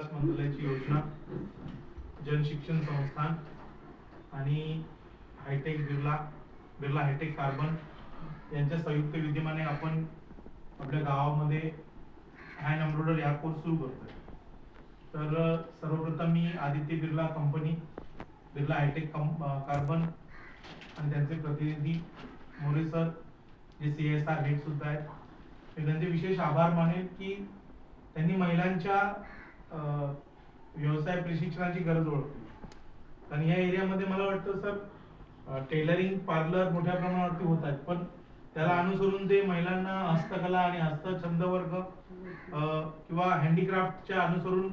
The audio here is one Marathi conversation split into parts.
मंत्रालयाची योजना, जनशिक्षण संस्थान आणि हायटेक बिर्ला हायटेक कार्बन यांच्या संयुक्त विद्यमाने आपण आपल्या गावामध्ये हँड एम्ब्रॉयडरी हा कोर्स सुरू करतोय। तर सर्वप्रथम मी आदित्य बिर्ला कंपनी, बिर्ला हायटेक कार्बन आणि त्यांचे प्रतिनिधी मोरे सर जे CSR हेड सुद्धा आहेत, मी त्यांचे विशेष आभार मानेन की त्यांनी महिलांच्या व्यवसाय प्रशिक्षणाची गरज ओळखली। आणि या एरियामध्ये मला वाटतं सर टेलरिंग पार्लर मोठ्या प्रमाणावरती होत आहेत, पण त्याला अनुसरून ते महिलांना हस्तकला आणि हस्तछंद वर्ग किंवा हँडीक्राफ्टच्या अनुसरून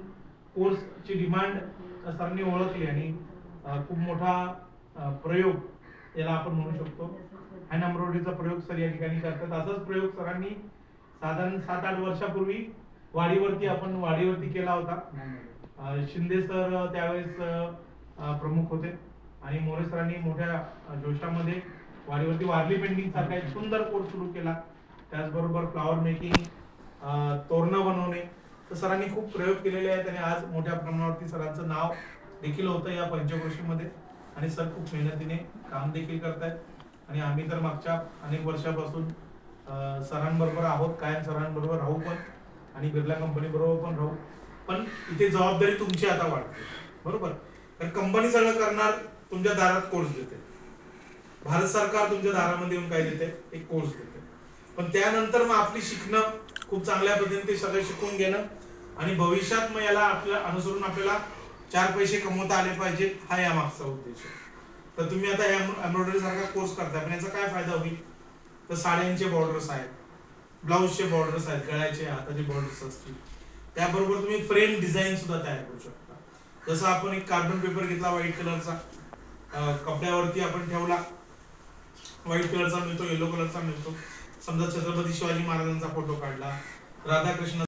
कोर्सची डिमांड सरांनी ओळखली आणि खूप मोठा प्रयोग याला आपण म्हणू शकतो हँड एम्ब्रॉयडरीचा प्रयोग सर या ठिकाणी करतात। असाच प्रयोग सरांनी साधारण 7-8 वर्षापूर्वी वाडीवरती केला होता। शिंदे सर त्यावेळेस प्रमुख होते आणि मोरे सरांनी मोठ्या जोशामध्ये वाडीवरती वारली पेंटिंग सारखा एक सुंदर कोर्स सुरू केला। त्याचबरोबर फ्लॉवर मेकिंग, तोरणं बनवणे, तर सरांनी खूप प्रयोग केलेले आहेत आणि आज मोठ्या प्रमाणावरती सरांचं नाव देखील होतं या पंचक्रोशीमध्ये आणि सर खूप मेहनतीने काम देखील करतायत आणि आम्ही तर मागच्या अनेक वर्षापासून सरांबरोबर आहोत, कायम सरांबरोबर राहू पण आणि बिर्ला कंपनी बरोबर पण राहू। पण इथे जबाबदारी तुमची आता वाढते, बरोबर? कारण कंपनी सगळं करणार, तुमच्या दारात कोर्स देते, भारत सरकार तुमच्या दारामध्ये येऊन काय देते, एक कोर्स देते, पण त्यानंतर मग आपली शिकणं खूप चांगल्या पद्धतीने ते सगळं शिकून घेणं आणि भविष्यात मग याला आपल्या अनुसरून आपल्याला 4 पैसे कमवता आले पाहिजे, हा या मागचा उद्देश आहे। तर तुम्ही आता एम्ब्रॉयडरी सारखा कोर्स करताय, पण याचा काय फायदा होईल? तर साड्यांचे बॉर्डर्स आहेत, ब्लाउजचे बॉर्डर्स आहेत, गळ्याचे हाताचे बॉर्डर्स असतील, त्याबरोबर तुम्ही फ्रेम डिझाईन सुद्धा तयार करू शकता। जसं आपण एक कार्बन पेपर घेतला व्हाईट कलरचा, कपड्यावरती आपण ठेवला, व्हाईट कलरचा मिळतो, येलो कलरचा मिळतो, समजा छत्रपती शिवाजी महाराजांचा फोटो काढला, राधाकृष्ण